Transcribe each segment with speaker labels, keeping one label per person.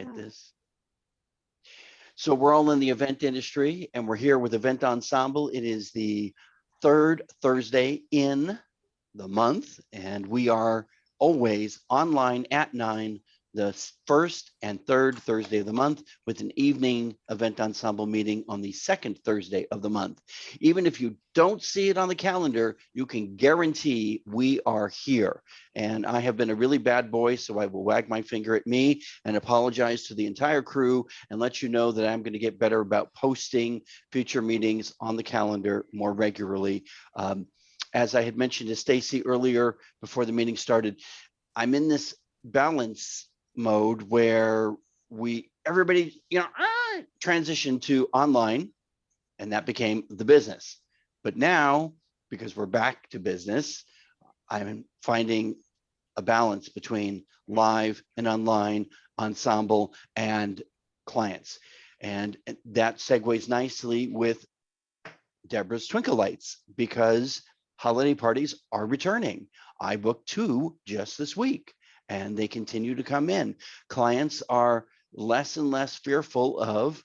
Speaker 1: hit this. So we're all in the event industry, and we're here with Event Ensemble. It is the third Thursday in the month, and we are always online at 9, the first and third Thursday of the month, with an evening Event Ensemble meeting on the second Thursday of the month. Even if you don't see it on the calendar, you can guarantee we are here. And I have been a really bad boy, so I will wag my finger at me and apologize to the entire crew and let you know that I'm going to get better about posting future meetings on the calendar more regularly. As I had mentioned to Stacy earlier before the meeting started, I'm in this balance mode where everybody transitioned to online, and that became the business. But now, because we're back to business, I'm finding a balance between live and online, ensemble and clients. And that segues nicely with Deborah's Twinkle Lights, because holiday parties are returning. I booked 2 just this week, and they continue to come in. Clients are less and less fearful of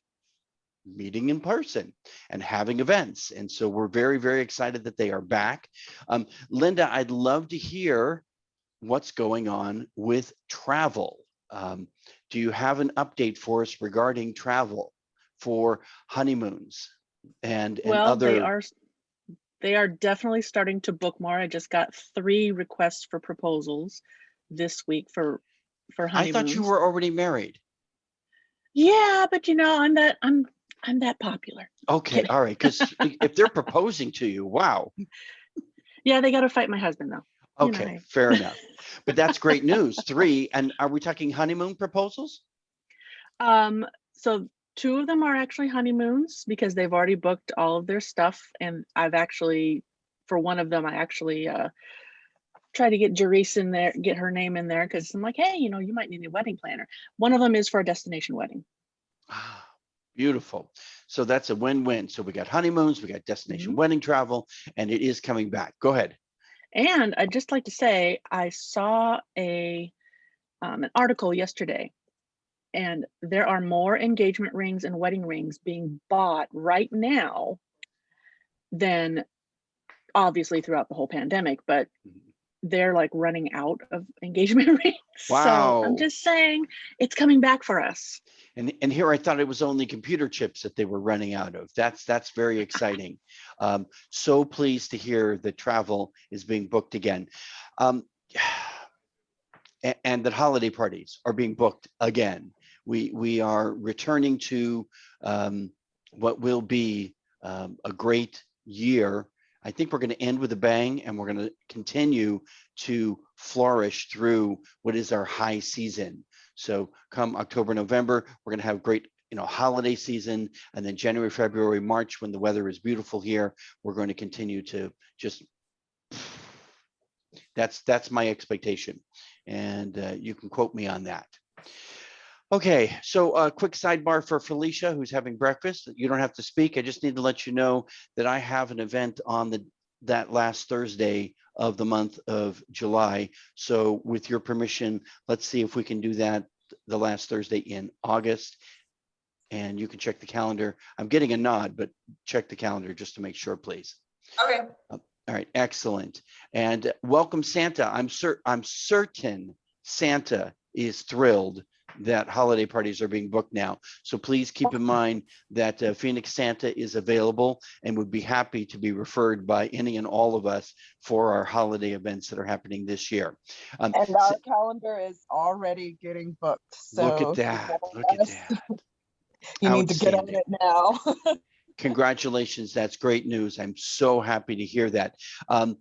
Speaker 1: meeting in person and having events. And so we're very, very excited that they are back. Linda, I'd love to hear what's going on with travel. Do you have an update for us regarding travel for honeymoons and other?
Speaker 2: They are definitely starting to book more. I just got 3 requests for proposals this week for honeymoons.
Speaker 1: I thought you were already married.
Speaker 2: Yeah, but I'm that popular.
Speaker 1: Okay, all right. Because if they're proposing to you, wow.
Speaker 2: Yeah, they got to fight my husband though.
Speaker 1: Okay, fair enough. But that's great news. 3, and are we talking honeymoon proposals?
Speaker 2: So 2 of them are actually honeymoons because they've already booked all of their stuff, and I've actually, for one of them, I actually try to get Jerice in there, get her name in there, because I'm like, hey, you might need a wedding planner. One of them is for a destination wedding.
Speaker 1: Ah, beautiful. So that's a win-win. So we got honeymoons, we got destination wedding travel, and it is coming back. Go ahead.
Speaker 2: And I'd just like to say, I saw an article yesterday, and there are more engagement rings and wedding rings being bought right now than obviously throughout the whole pandemic, but they're like running out of engagement rings.
Speaker 1: Wow.
Speaker 2: So I'm just saying it's coming back for us.
Speaker 1: And here I thought it was only computer chips that they were running out of. That's very exciting. So pleased to hear that travel is being booked again. And that holiday parties are being booked again. We are returning to what will be a great year. I think we're going to end with a bang, and we're going to continue to flourish through what is our high season. So come October, November, we're going to have great, holiday season. And then January, February, March, when the weather is beautiful here, we're going to continue to just, that's my expectation. And you can quote me on that. Okay, so a quick sidebar for Felicia, who's having breakfast. You don't have to speak. I just need to let you know that I have an event on that last Thursday of the month of July. So with your permission, let's see if we can do that the last Thursday in August. And you can check the calendar. I'm getting a nod, but check the calendar just to make sure, please.
Speaker 3: Okay.
Speaker 1: All right, excellent. And welcome, Santa. I'm certain Santa is thrilled that holiday parties are being booked now. So please keep in mind that Phoenix Santa is available and would be happy to be referred by any and all of us for our holiday events that are happening this year.
Speaker 3: And our calendar is already getting booked. So
Speaker 1: look at that. Look at that.
Speaker 3: You need to get on it now.
Speaker 1: Congratulations. That's great news. I'm so happy to hear that. A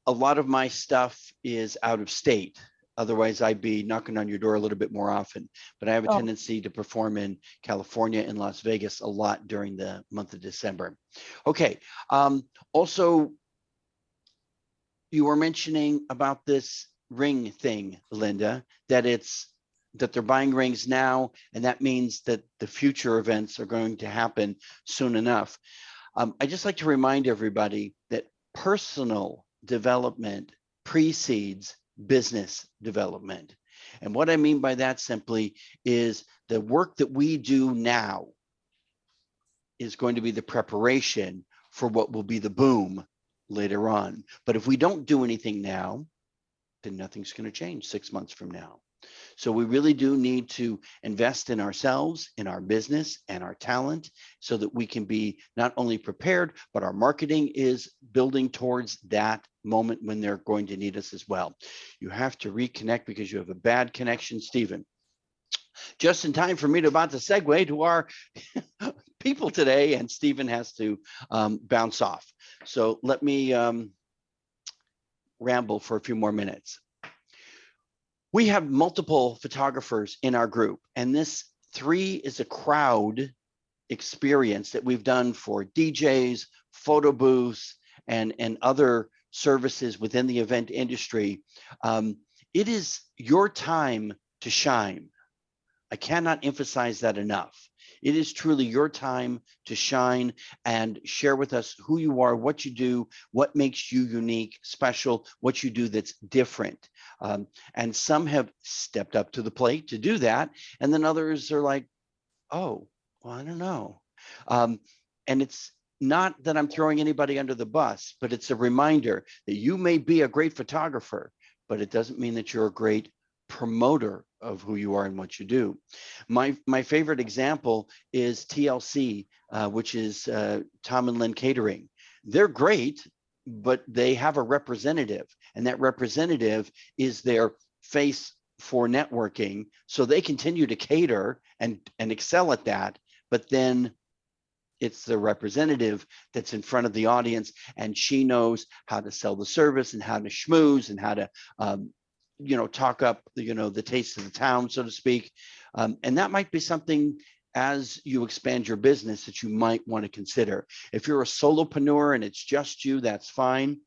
Speaker 1: lot of my stuff is out of state. Otherwise, I'd be knocking on your door a little bit more often. But I have a tendency to perform in California and Las Vegas a lot during the month of December. Okay. Also, you were mentioning about this ring thing, Linda, that they're buying rings now, and that means that the future events are going to happen soon enough. I just like to remind everybody that personal development precedes business development. And what I mean by that simply is the work that we do now is going to be the preparation for what will be the boom later on. But if we don't do anything now, then nothing's going to change 6 months from now. So we really do need to invest in ourselves, in our business and our talent so that we can be not only prepared, but our marketing is building towards that moment when they're going to need us as well. You have to reconnect because you have a bad connection, Steven. Just in time for me to about to segue to our people today, and Steven has to bounce off. So let me ramble for a few more minutes. We have multiple photographers in our group, and this 3 is a crowd experience that we've done for DJs, photo booths, and other services within the event industry. It is your time to shine. I cannot emphasize that enough. It is truly your time to shine and share with us who you are, what you do, what makes you unique, special, what you do that's different. And some have stepped up to the plate to do that. And then others are like, oh, well, I don't know. And it's not that I'm throwing anybody under the bus, but it's a reminder that you may be a great photographer, but it doesn't mean that you're a great promoter of who you are and what you do. My favorite example is TLC, which is Tom and Lynn Catering. They're great, but they have a representative, and that representative is their face for networking. So they continue to cater and excel at that, but then it's the representative that's in front of the audience, and she knows how to sell the service and how to schmooze and how to talk up the taste of the town, so to speak. And that might be something as you expand your business that you might want to consider. If you're a solopreneur and it's just you, that's fine.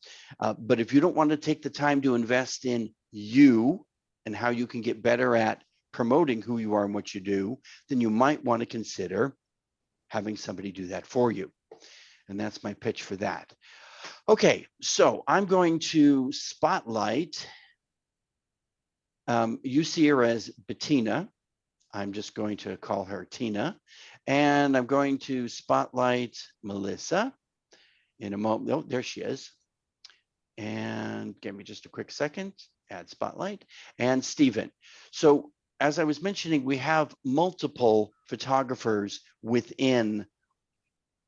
Speaker 1: But if you don't want to take the time to invest in you and how you can get better at promoting who you are and what you do, then you might want to consider having somebody do that for you. And that's my pitch for that. Okay, so I'm going to spotlight. You see her as Bettina. I'm just going to call her Tina. And I'm going to spotlight Melissa in a moment. Oh, there she is. And give me just a quick second. Add spotlight. And Steven. So as I was mentioning, we have multiple photographers within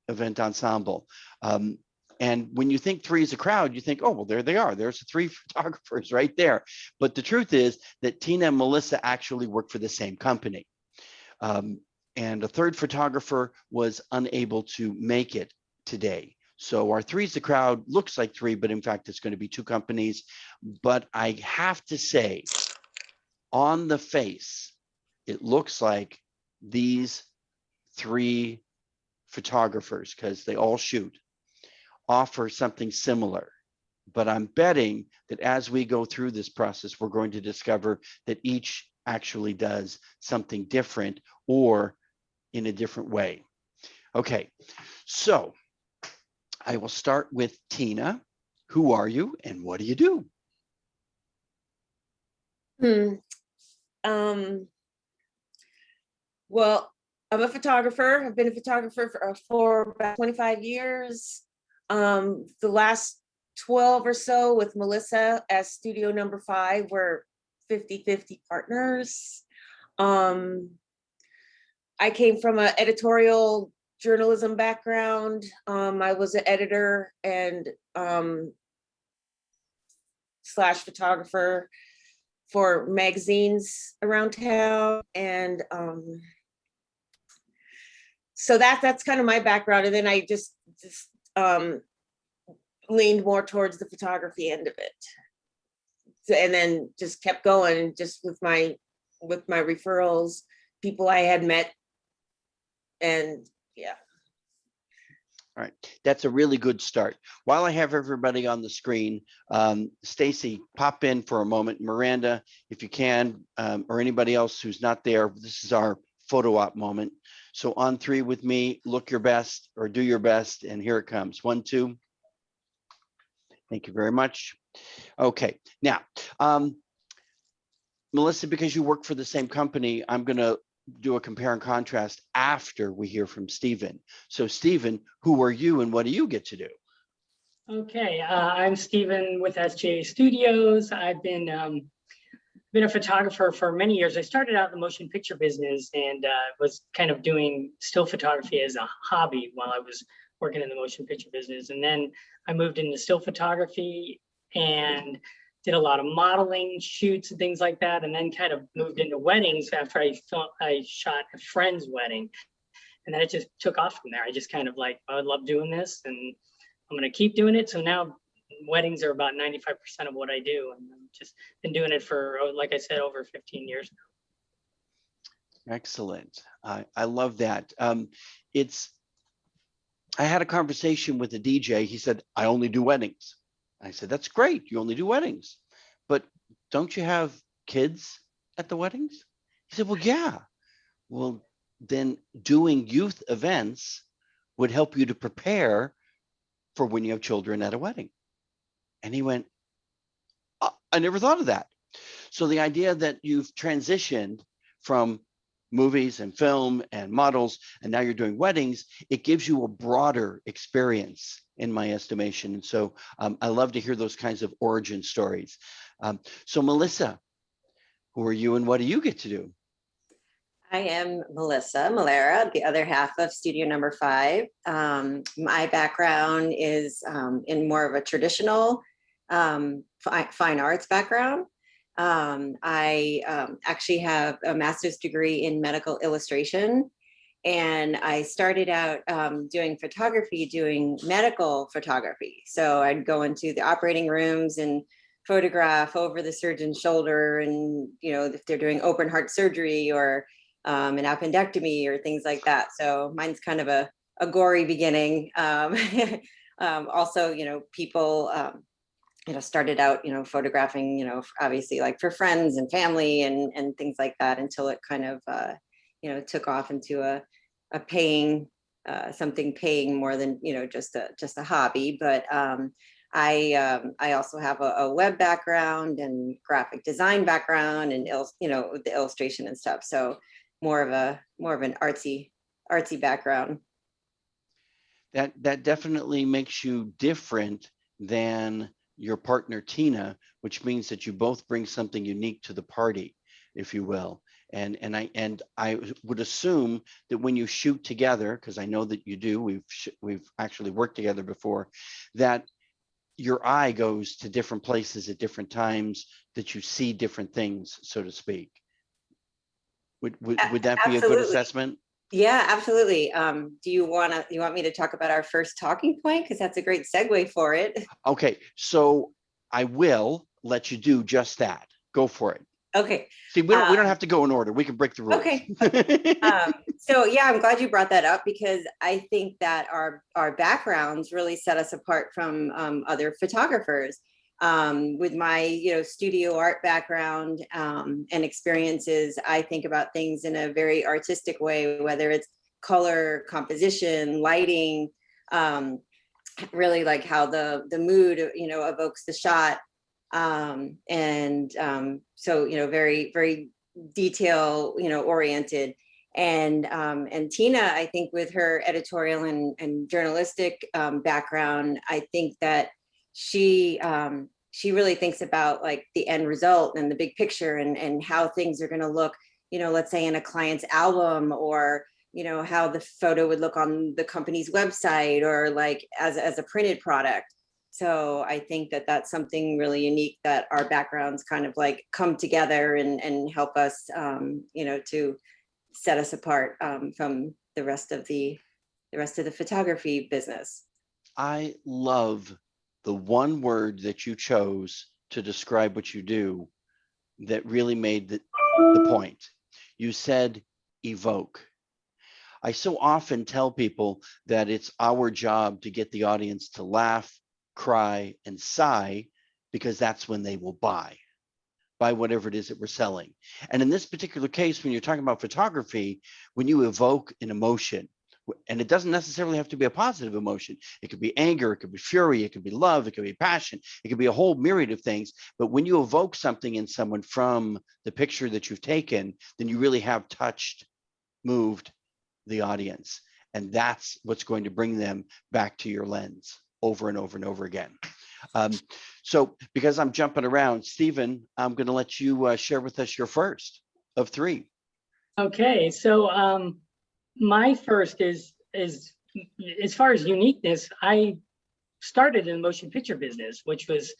Speaker 1: Event Ensemble. And when you think 3 is a crowd, you think, oh, well, there they are. There's the 3 photographers right there. But the truth is that Tina and Melissa actually work for the same company. And a 3rd photographer was unable to make it today. So our 3 is the crowd looks like 3, but in fact, it's going to be 2 companies. But I have to say, on the face, it looks like these 3 photographers, because they all shoot, offer something similar. But I'm betting that as we go through this process, we're going to discover that each actually does something different or in a different way. Okay, so I will start with Tina. Who are you and what do you do?
Speaker 4: Well, I'm a photographer. I've been a photographer for about 25 years. The last 12 or so with Melissa as studio number 5, we're 50-50 partners. I came from an editorial journalism background. I was an editor and slash photographer for magazines around town. And so that's kind of my background. And then I just leaned more towards the photography end of it. And then just kept going just with my referrals, people I had met. And yeah.
Speaker 1: All right, that's a really good start. While I have everybody on the screen, Stacy, pop in for a moment. Miranda, if you can, or anybody else who's not there, this is our photo op moment. So on 3 with me, look your best or do your best, and here it comes. 1, 2. Thank you very much. Okay, now, Melissa, because you work for the same company, I'm going to do a compare and contrast after we hear from Steven. So Steven, who are you and what do you get to do?
Speaker 5: Okay, I'm Steven with SJA Studios. I've been a photographer for many years. I started out in the motion picture business and was kind of doing still photography as a hobby while I was working in the motion picture business. And then I moved into still photography and did a lot of modeling shoots and things like that. And then kind of moved into weddings after I shot a friend's wedding. And then it just took off from there. I just kind of like, I love doing this and I'm going to keep doing it. So now weddings are about 95% of what I do. And I've just been doing it for, like I said, over 15 years now.
Speaker 1: Excellent. I love that. I had a conversation with a DJ. He said, I only do weddings. I said, that's great. You only do weddings, but don't you have kids at the weddings? He said, well, yeah. Well, then doing youth events would help you to prepare for when you have children at a wedding. And he went, I never thought of that. So the idea that you've transitioned from movies and film and models, and now you're doing weddings, it gives you a broader experience in my estimation. And so I love to hear those kinds of origin stories. So Melissa, who are you and what do you get to do?
Speaker 6: I am Melissa Malera, the other half of Studio Number 5. My background is in more of a traditional fine arts background. I actually have a master's degree in medical illustration. And I started out doing photography, doing medical photography. So I'd go into the operating rooms and photograph over the surgeon's shoulder and, you know, if they're doing open heart surgery or an appendectomy or things like that. So mine's kind of a gory beginning. Also, you know, people, you know, started out, you know, photographing, you know, obviously like for friends and family and things like that until it kind of, you know, took off into a paying, something paying more than, you know, just a hobby. But I also have a web background and graphic design background and, you know, the illustration and stuff. So more of an artsy background.
Speaker 1: That definitely makes you different than your partner Tina, which means that you both bring something unique to the party, if you will. And I would assume that when you shoot together, because I know that you do, we've actually worked together before, that your eye goes to different places at different times, that you see different things, so to speak. Would that be a good assessment?
Speaker 6: Yeah, absolutely. Do you want me to talk about our first talking point? Because that's a great segue for it.
Speaker 1: Okay, so I will let you do just that. Go for it.
Speaker 6: Okay.
Speaker 1: See, we don't have to go in order. We can break the rules.
Speaker 6: Okay. So yeah, I'm glad you brought that up because I think that our backgrounds really set us apart from other photographers. With my, you know, studio art background and experiences, I think about things in a very artistic way, whether it's color, composition, lighting, really like how the mood, you know, evokes the shot. So, you know, very, very detail, you know, oriented. And Tina, I think with her editorial and journalistic background, I think that she really thinks about like the end result and the big picture and how things are going to look, you know, let's say in a client's album or, you know, how the photo would look on the company's website or like as a printed product. So I think that that's something really unique that our backgrounds kind of like come together and help us, you know, to set us apart from the rest of the photography business.
Speaker 1: I love the one word that you chose to describe what you do that really made the point. You said evoke. I so often tell people that it's our job to get the audience to laugh, cry, and sigh, because that's when they will buy whatever it is that we're selling. And in this particular case, when you're talking about photography, when you evoke an emotion, And it doesn't necessarily have to be a positive emotion. It could be anger, it could be fury, it could be love, it could be passion, it could be a whole myriad of things. But when you evoke something in someone from the picture that you've taken, then you really have touched, moved the audience. And that's what's going to bring them back to your lens over and over and over again. So because I'm jumping around, Steven, I'm going to let you share with us your first of three.
Speaker 5: Okay, so my first is as far as uniqueness, I started in the motion picture business, which was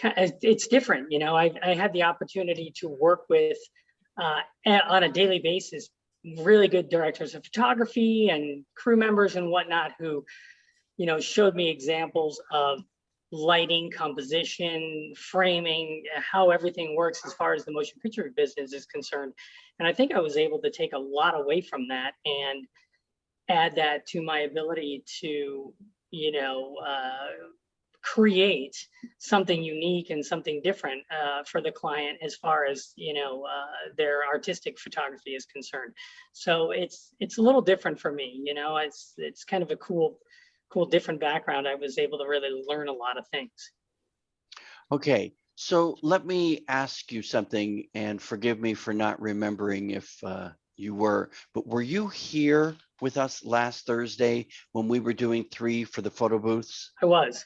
Speaker 5: it's different. You know, I had the opportunity to work with on a daily basis really good directors of photography and crew members and whatnot who, you know, showed me examples of lighting, composition, framing, how everything works as far as the motion picture business is concerned. And I think I was able to take a lot away from that and add that to my ability to, you know, create something unique and something different for the client as far as, you know, their artistic photography is concerned. So it's a little different for me, you know. It's kind of a cool different background. I was able to really learn a lot of things.
Speaker 1: Okay, so let me ask you something, and forgive me for not remembering if you were, but were you here with us last Thursday when we were doing 3 for the photo booths?
Speaker 5: I was.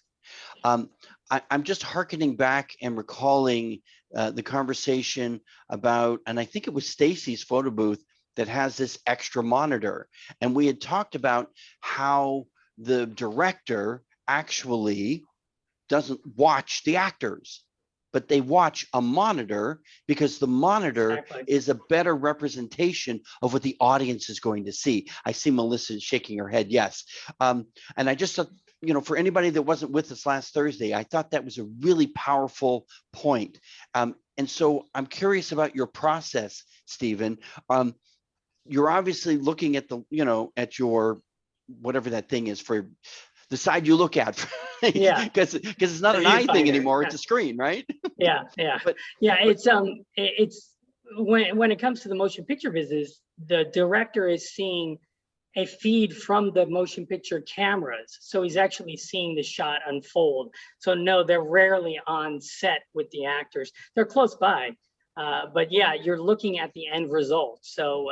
Speaker 1: I'm just hearkening back and recalling the conversation about, and I think it was Stacy's photo booth that has this extra monitor. And we had talked about how the director actually doesn't watch the actors, but they watch a monitor because the monitor
Speaker 5: Exactly.
Speaker 1: is a better representation of what the audience is going to see. I see Melissa shaking her head, yes. And I just thought, you know, for anybody that wasn't with us last Thursday, I thought that was a really powerful point. And so I'm curious about your process, Steven. You're obviously looking at the, you know, at your, whatever that thing is for the side you look at.
Speaker 5: Yeah.
Speaker 1: Because it's not
Speaker 5: The
Speaker 1: an eye thing
Speaker 5: viewfinder,
Speaker 1: anymore,
Speaker 5: yeah.
Speaker 1: it's a screen, right?
Speaker 5: Yeah.
Speaker 1: But-
Speaker 5: Yeah, it's when it comes to the motion picture business, the director is seeing a feed from the motion picture cameras. So he's actually seeing the shot unfold. So no, they're rarely on set with the actors. They're close by, but yeah, you're looking at the end result. So,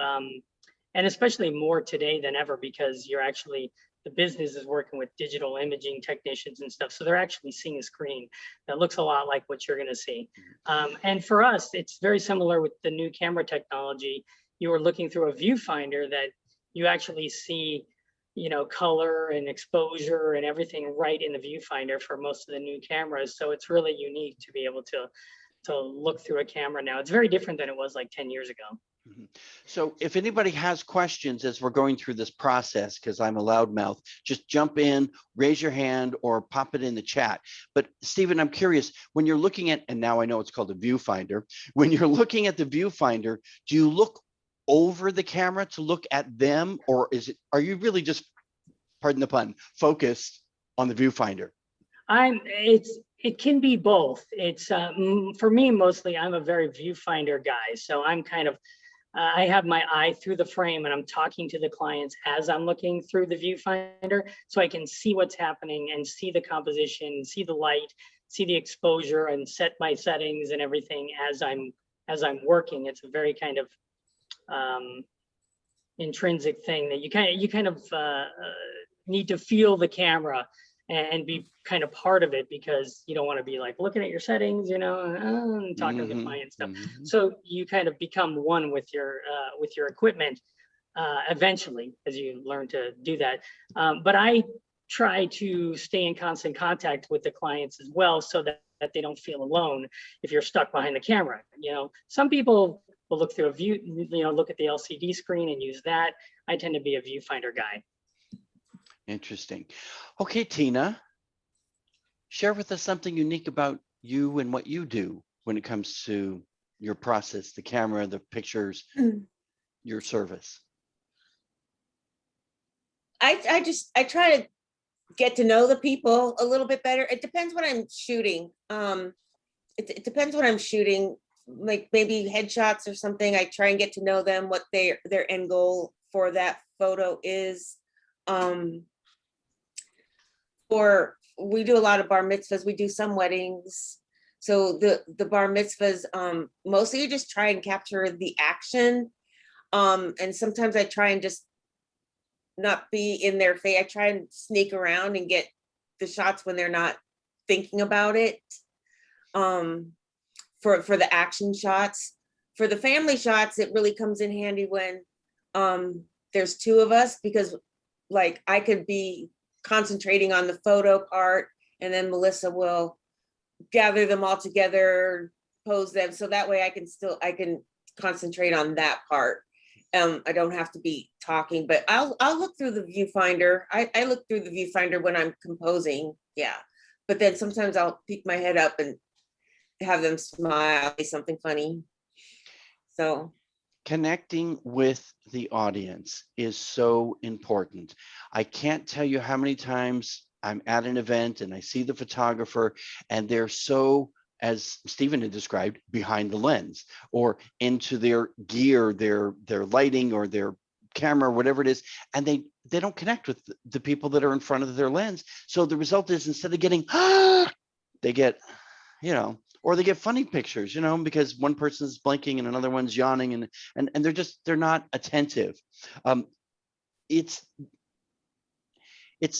Speaker 5: and especially more today than ever, because you're actually, the business is working with digital imaging technicians and stuff. So they're actually seeing a screen that looks a lot like what you're gonna see. And for us, it's very similar with the new camera technology. You are looking through a viewfinder that you actually see, you know, color and exposure and everything right in the viewfinder for most of the new cameras. So it's really unique to be able to look through a camera now. It's very different than it was like 10 years ago.
Speaker 1: So if anybody has questions as we're going through this process, because I'm a loudmouth, just jump in, raise your hand, or pop it in the chat. But Steven, I'm curious, when you're looking at, and now I know it's called a viewfinder, when you're looking at the viewfinder, do you look over the camera to look at them, or are you really just, pardon the pun, focused on the viewfinder?
Speaker 5: It can be both. It's for me, mostly I'm a very viewfinder guy. So I'm kind of, I have my eye through the frame and I'm talking to the clients as I'm looking through the viewfinder, so I can see what's happening and see the composition, see the light, see the exposure, and set my settings and everything as I'm working. It's a very kind of intrinsic thing that you kind of need to feel the camera and be kind of part of it, because you don't want to be like looking at your settings, you know, and talking to the client and stuff. So you kind of become one with your equipment eventually as you learn to do that. But I try to stay in constant contact with the clients as well, so that they don't feel alone if you're stuck behind the camera. You know, some people will look through a view, you know, look at the LCD screen and use that. I tend to be a viewfinder guy.
Speaker 1: Interesting. Okay, Tina, share with us something unique about you and what you do when it comes to your process, the camera, the pictures, your service.
Speaker 4: I try to get to know the people a little bit better. It depends what I'm shooting. It depends what I'm shooting, like maybe headshots or something. I try and get to know them, what their end goal for that photo is. Or we do a lot of bar mitzvahs, we do some weddings. So the bar mitzvahs, mostly you just try and capture the action. And sometimes I try and just not be in their face. I try and sneak around and get the shots when they're not thinking about it. For the action shots. For the family shots, it really comes in handy when there's two of us, because like I could be concentrating on the photo part and then Melissa will gather them all together, pose them. So that way I can concentrate on that part. I don't have to be talking, but I'll look through the viewfinder. I look through the viewfinder when I'm composing. Yeah. But then sometimes I'll peek my head up and have them smile, say something funny. So
Speaker 1: Connecting with the audience is so important. I can't tell you how many times I'm at an event and I see the photographer and they're so, as Steven had described, behind the lens or into their gear, their lighting or their camera, whatever it is, and they don't connect with the people that are in front of their lens. So the result is, instead of getting, they get, or they get funny pictures, because one person's blinking and another one's yawning and they're not attentive. It's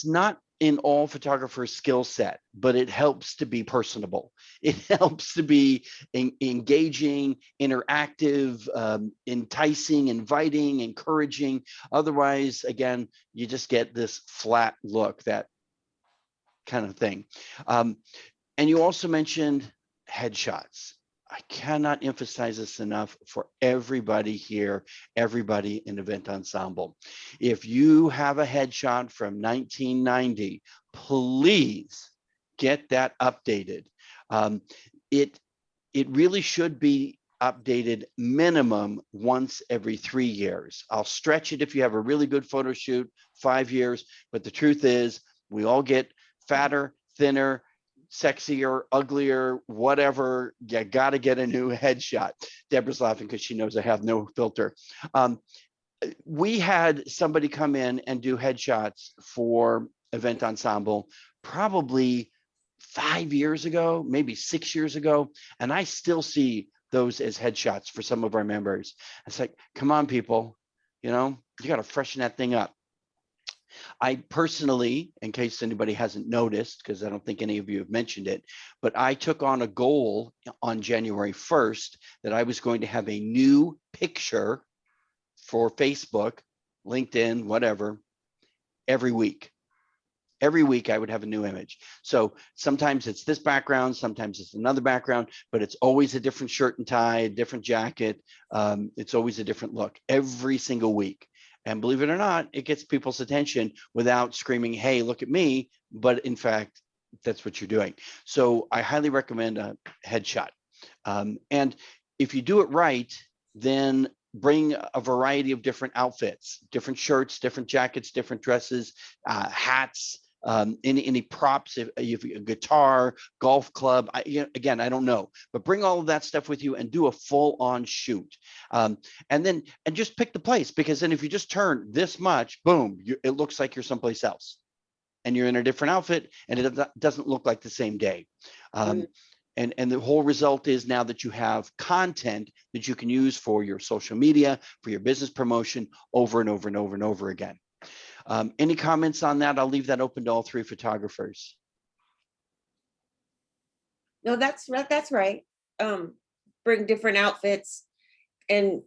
Speaker 1: not in all photographers' skill set, but it helps to be personable. It helps to be engaging, interactive, enticing, inviting, encouraging. Otherwise, again, you just get this flat look, that kind of thing. And you also mentioned headshots. I cannot emphasize this enough for everybody here, everybody in Event Ensemble. If you have a headshot from 1990, please get that updated. It really should be updated minimum once every 3 years. I'll stretch it if you have a really good photo shoot, 5 years, but the truth is we all get fatter, thinner, sexier, uglier, whatever. You got to get a new headshot. Deborah's laughing because she knows I have no filter. We had somebody come in and do headshots for Event Ensemble probably 5 years ago, maybe 6 years ago, and I still see those as headshots for some of our members. It's like, come on, people, you got to freshen that thing up. I personally, in case anybody hasn't noticed, because I don't think any of you have mentioned it, but I took on a goal on January 1st that I was going to have a new picture for Facebook, LinkedIn, whatever, every week. Every week I would have a new image. So sometimes it's this background, sometimes it's another background, but it's always a different shirt and tie, a different jacket. It's always a different look every single week. And believe it or not, it gets people's attention without screaming, hey, look at me. But in fact, that's what you're doing. So I highly recommend a headshot. And if you do it right, then bring a variety of different outfits, different shirts, different jackets, different dresses, hats, any props, if you have a guitar, golf club, again, I don't know, but bring all of that stuff with you and do a full-on shoot. And just pick the place, because then if you just turn this much, boom, it looks like you're someplace else and you're in a different outfit and it doesn't look like the same day. And the whole result is now that you have content that you can use for your social media, for your business promotion over and over and over and over again. Any comments on that? I'll leave that open to all three photographers.
Speaker 4: no, that's right. Bring different outfits, and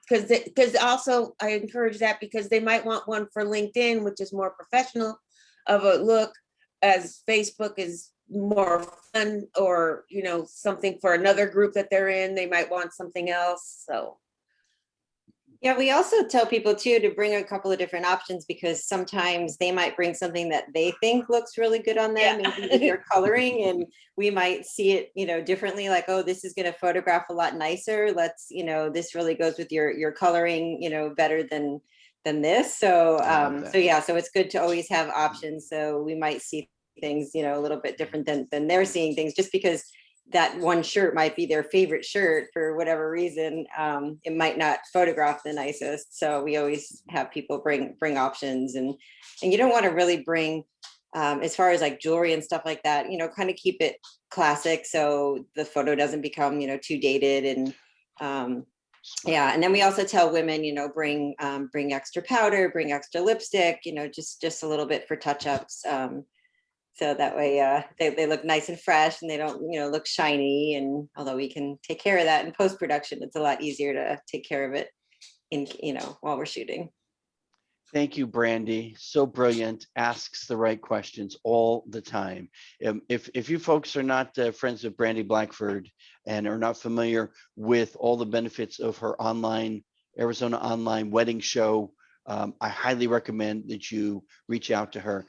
Speaker 4: because also I encourage that, because they might want one for LinkedIn, which is more professional of a look, as Facebook is more fun, or something for another group that they're in, they might want something else. So
Speaker 6: yeah, we also tell people too to bring a couple of different options, because sometimes they might bring something that they think looks really good on them,
Speaker 4: Yeah.
Speaker 6: maybe with their coloring, and we might see it, differently. Like, oh, this is going to photograph a lot nicer. Let's, this really goes with your coloring, better than this. So, so it's good to always have options. So we might see things, a little bit different than they're seeing things, just because that one shirt might be their favorite shirt for whatever reason. It might not photograph the nicest. So we always have people bring options, and you don't want to really bring, as far as like jewelry and stuff like that, kind of keep it classic. So the photo doesn't become, too dated. And yeah. And then we also tell women, bring extra powder, bring extra lipstick, just a little bit for touch ups. So that way they look nice and fresh, and they don't, look shiny. And although we can take care of that in post-production, it's a lot easier to take care of it while we're shooting.
Speaker 1: Thank you, Brandy. So brilliant, asks the right questions all the time. If you folks are not friends of Brandy Blackford and are not familiar with all the benefits of her Arizona online wedding show, I highly recommend that you reach out to her.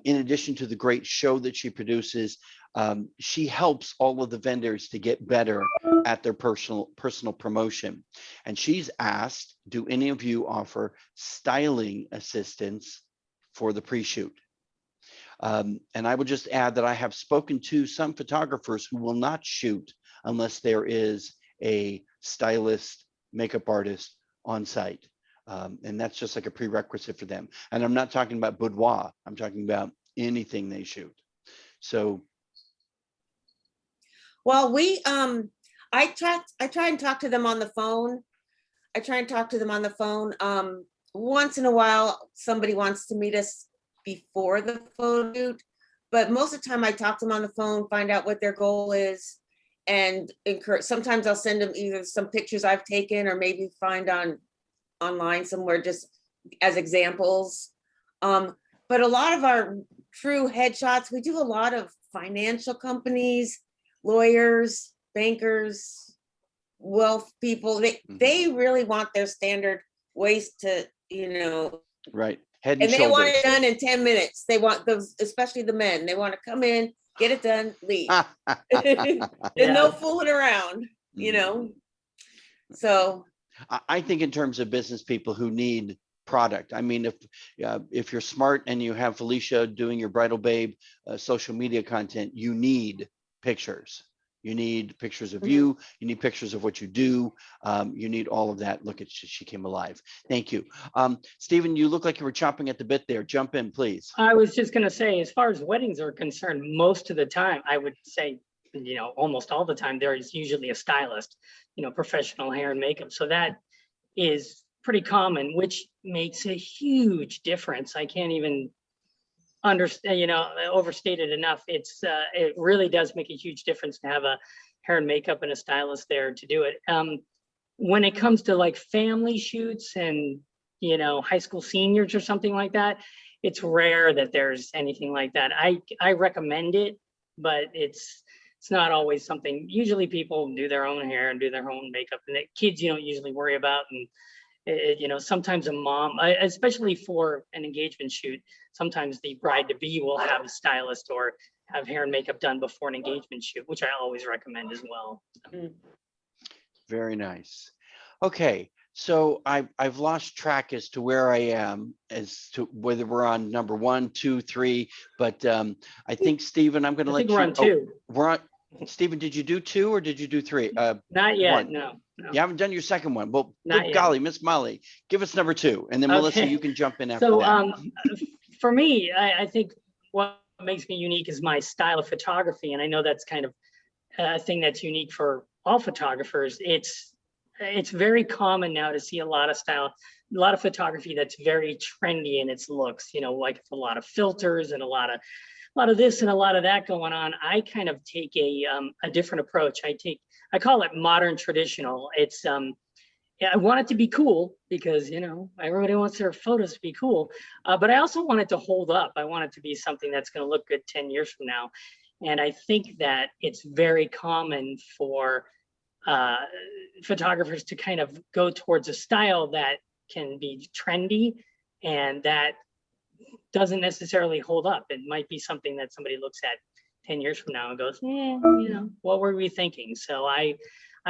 Speaker 1: In addition to the great show that she produces, she helps all of the vendors to get better at their personal promotion. And she's asked, do any of you offer styling assistance for the pre-shoot? And I would just add that I have spoken to some photographers who will not shoot unless there is a stylist, makeup artist on site. And that's just like a prerequisite for them. And I'm not talking about boudoir. I'm talking about anything they shoot. So.
Speaker 4: Well, I try and talk to them on the phone. Once in a while, somebody wants to meet us before the photo shoot, but most of the time I talk to them on the phone, find out what their goal is, and encourage. Sometimes I'll send them either some pictures I've taken or maybe find online somewhere just as examples. But a lot of our true headshots, we do a lot of financial companies, lawyers, bankers, wealth people. They really want their standard ways to,
Speaker 1: right. Head
Speaker 4: and they
Speaker 1: shoulders.
Speaker 4: want it done in 10 minutes. They want those, especially the men, they want to come in, get it done, leave. And no fooling around, So
Speaker 1: I think in terms of business people who need product, I mean, if you're smart and you have Felicia doing your Bridal Babe social media content, you need pictures. You need pictures of you. You need pictures of what you do. You need all of that. Look at, she came alive. Thank you. Stephen, you look like you were chomping at the bit there. Jump in, please.
Speaker 5: I was just going to say, as far as weddings are concerned, most of the time, I would say, almost all the time, there is usually a stylist, professional hair and makeup. So that is pretty common, which makes a huge difference. I can't even understand, overstate it enough. It really does make a huge difference to have a hair and makeup and a stylist there to do it. When it comes to like family shoots and, high school seniors or something like that, it's rare that there's anything like that. I recommend it, but it's not always something. Usually people do their own hair and do their own makeup, and the kids you don't usually worry about. And sometimes a mom, especially for an engagement shoot, sometimes the bride-to-be will have a stylist or have hair and makeup done before an engagement shoot, which I always recommend as well.
Speaker 1: Very nice. Okay, so I've lost track as to where I am, as to whether we're on number 1, 2, 3, but I think, Stephen, I'm going to let you.
Speaker 5: We're on 2.
Speaker 1: We're on. Stephen, did you do 2 or did you do 3?
Speaker 5: Not yet.
Speaker 1: 1.
Speaker 5: No.
Speaker 1: You haven't done your second one. Well,
Speaker 5: Not
Speaker 1: good
Speaker 5: yet.
Speaker 1: golly, Miss Molly, give us number 2, and then Melissa,
Speaker 5: Okay.
Speaker 1: you can jump in after
Speaker 5: So
Speaker 1: that.
Speaker 5: for me, I think what makes me unique is my style of photography, and I know that's kind of a thing that's unique for all photographers. It's very common now to see a lot of photography that's very trendy in its looks. Like a lot of filters and a lot of this and a lot of that going on. I kind of take a different approach. I call it modern traditional. It's I want it to be cool because everybody wants their photos to be cool, but I also want it to hold up. I want it to be something that's going to look good 10 years from now. And I think that it's very common for photographers to kind of go towards a style that can be trendy and that doesn't necessarily hold up. It might be something that somebody looks at 10 years from now and goes, what were we thinking? So I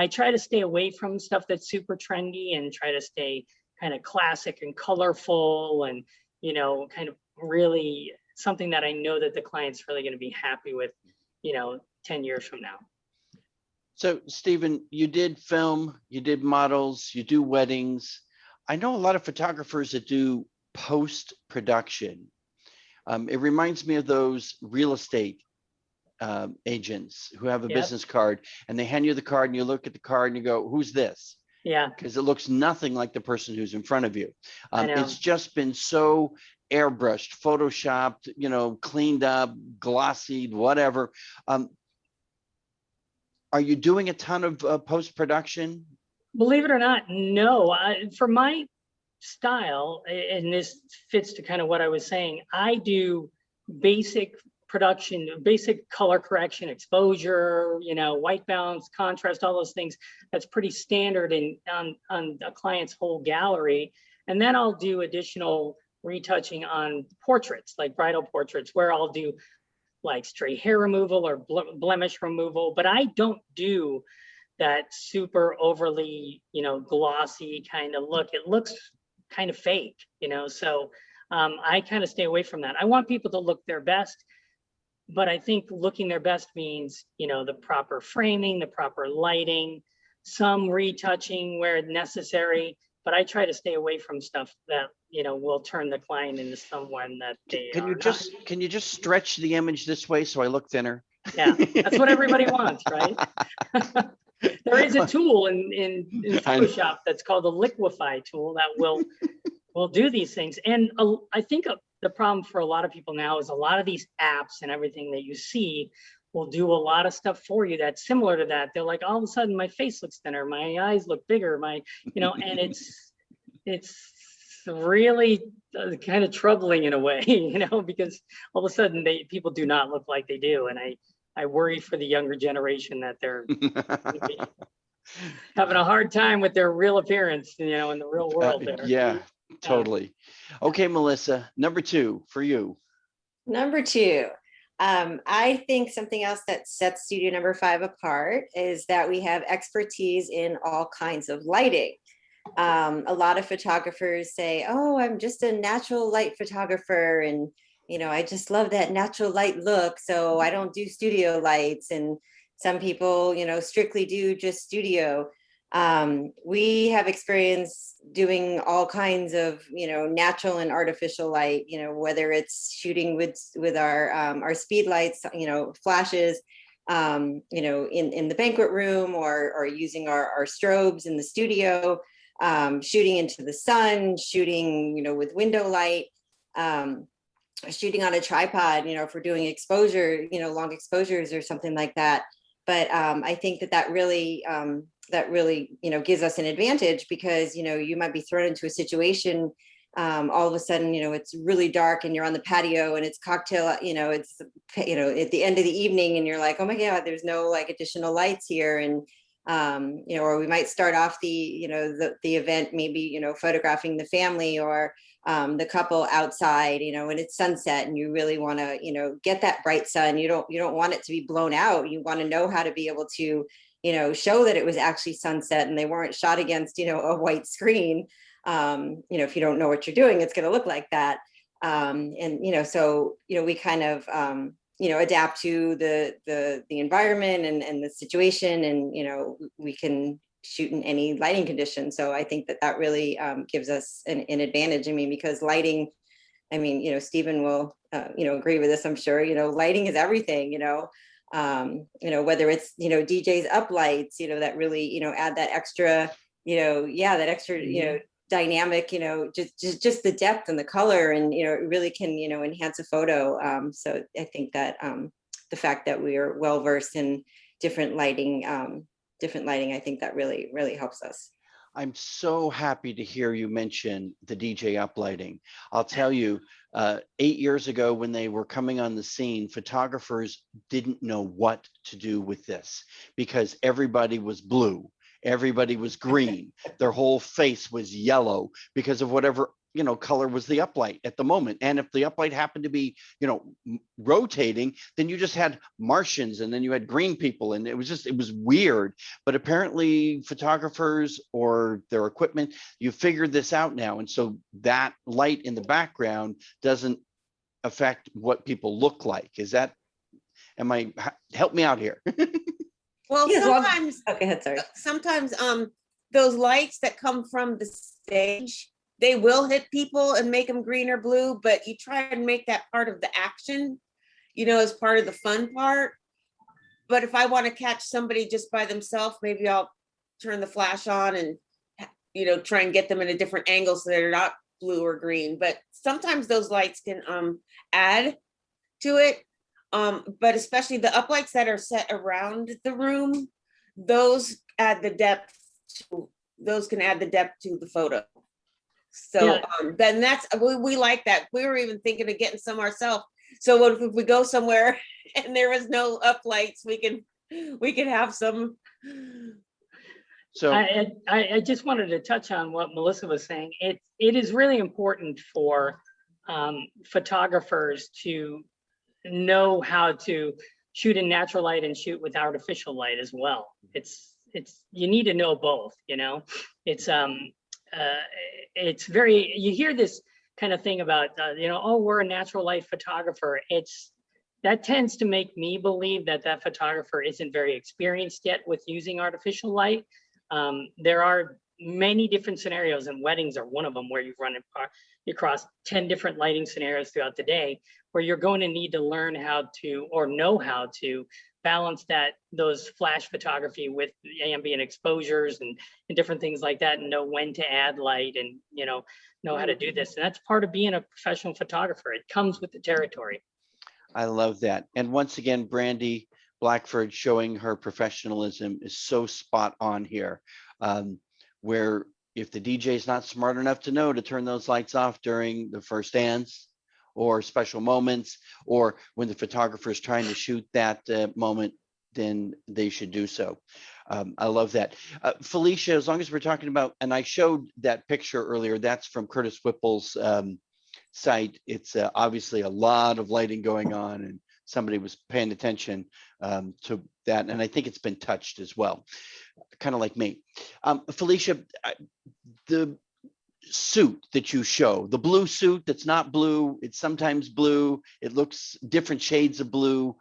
Speaker 5: try to stay away from stuff that's super trendy and try to stay kind of classic and colorful and, kind of really something that I know that the client's really going to be happy with, 10 years from now.
Speaker 1: So Stephen, you did film, you did models, you do weddings. I know a lot of photographers that do post-production. It reminds me of those real estate agents who have a
Speaker 5: Yep.
Speaker 1: business card and they hand you the card and you look at the card and you go, who's this?
Speaker 5: Yeah,
Speaker 1: Because it looks nothing like the person who's in front of you.
Speaker 5: I know.
Speaker 1: It's just been so airbrushed, photoshopped, you know, cleaned up, glossied, whatever. Are you doing a ton of post-production?
Speaker 5: Believe it or not, no. For my style, and this fits to kind of what I was saying, I do basic production, basic color correction, exposure, you know, white balance, contrast, all those things. That's pretty standard on a client's whole gallery. And then I'll do additional retouching on portraits, like bridal portraits, where I'll do like stray hair removal or blemish removal, but I don't do that super overly, you know, glossy kind of look. It looks kind of fake, you know, so I kind of stay away from that. I want people to look their best, but I think looking their best means, you know, the proper framing, the proper lighting, some retouching where necessary, but I try to stay away from stuff that, you know, will turn the client into someone that they
Speaker 1: Can
Speaker 5: are
Speaker 1: you
Speaker 5: not.
Speaker 1: can you just stretch the image this way so I look thinner?
Speaker 5: Yeah, that's what everybody wants, right? There is a tool in
Speaker 1: I know.
Speaker 5: Photoshop that's called a liquify tool that will do these things. And I think the problem for a lot of people now is a lot of these apps and everything that you see will do a lot of stuff for you that's similar to that. They're like, all of a sudden my face looks thinner, my eyes look bigger, my, you know, and it's really kind of troubling in a way, you know, because all of a sudden people do not look like they do. And I worry for the younger generation that they're having a hard time with their real appearance, you know, in the real world there.
Speaker 1: Yeah, totally. Okay, Melissa, number 2 for you.
Speaker 6: Number 2, I think something else that sets studio number 5 apart is that we have expertise in all kinds of lighting. A lot of photographers say, oh, I'm just a natural light photographer. And, you know, I just love that natural light look. So I don't do studio lights. And some people, you know, strictly do just studio. We have experience doing all kinds of, you know, natural and artificial light, you know, whether it's shooting with our speed lights, you know, flashes, you know, in the banquet room or using our strobes in the studio, shooting into the sun, shooting, you know, with window light, shooting on a tripod, you know, if we're doing exposure, you know, long exposures or something like that. But I think that really, you know, gives us an advantage because, you know, you might be thrown into a situation all of a sudden, you know, it's really dark and you're on the patio and it's cocktail, you know, it's, you know, at the end of the evening and you're like, oh my God, there's no like additional lights here. And, you know, or we might start off the, you know, the event, maybe, you know, photographing the family or the couple outside, you know, when it's sunset and you really want to, you know, get that bright sun. You don't want it to be blown out. You want to know how to be able to, you know, show that it was actually sunset and they weren't shot against, you know, a white screen. You know, if you don't know what you're doing, it's going to look like that. And, you know, so, you know, we kind of, you know, adapt to the environment and the situation and, you know, we can shoot in any lighting condition. So I think that really gives us an advantage. I mean, because lighting, I mean, you know, Steven will, you know, agree with this, I'm sure, you know, lighting is everything, you know, whether it's, you know, DJs up lights, you know, that really, you know, add that extra, you know, that extra, you know, dynamic, you know, just the depth and the color and, you know, it really can, you know, enhance a photo. So I think that the fact that we are well versed in different lighting, I think that really, really helps us.
Speaker 1: I'm so happy to hear you mention the DJ uplighting. I'll tell you, 8 years ago when they were coming on the scene, photographers didn't know what to do with this because everybody was blue. Everybody was green. Their whole face was yellow because of whatever, you know, color was the uplight at the moment. And if the uplight happened to be, you know, rotating, then you just had Martians and then you had green people. And it was weird. But apparently photographers or their equipment, you figured this out now. And so that light in the background doesn't affect what people look like. Help me out here.
Speaker 4: Well,
Speaker 6: Yeah, as long-
Speaker 4: sometimes,
Speaker 6: Okay, ahead, sorry.
Speaker 4: sometimes, those lights that come from the stage, they will hit people and make them green or blue, but you try and make that part of the action, as part of the fun part. But if I want to catch somebody just by themselves, maybe I'll turn the flash on and, try and get them in a different angle so they're not blue or green. But sometimes those lights can add to it. But especially the uplights that are set around the room, those add the depth those can add the depth to the photo. So
Speaker 5: Yeah.
Speaker 4: then we like that. We were even thinking of getting some ourselves. So if we go somewhere and there is no uplights, we can have some.
Speaker 1: So
Speaker 5: I just wanted to touch on what Melissa was saying. It is really important for photographers to know how to shoot in natural light and shoot with artificial light as well. You need to know both, it's very, you hear this kind of thing about, oh, we're a natural light photographer. That tends to make me believe that photographer isn't very experienced yet with using artificial light. There are many different scenarios, and weddings are one of them, where you've run across 10 different lighting scenarios throughout the day, where you're going to need to learn how to, or know how to balance those flash photography with ambient exposures and different things like that, and know when to add light and know how to do this. And that's part of being a professional photographer. It comes with the territory.
Speaker 1: I love that. And once again, Brandy Blackford showing her professionalism is so spot on here. Where if the DJ is not smart enough to know to turn those lights off during the first dance or special moments, or when the photographer is trying to shoot that moment, then they should do so. I love that. Felicia, as long as we're talking about, and I showed that picture earlier, that's from Curtis Whipple's site. It's obviously a lot of lighting going on, and somebody was paying attention to that. And I think it's been touched as well, kind of like me. Felicia, the suit that you show, the blue suit that's not blue, it's sometimes blue, it looks different shades of blue.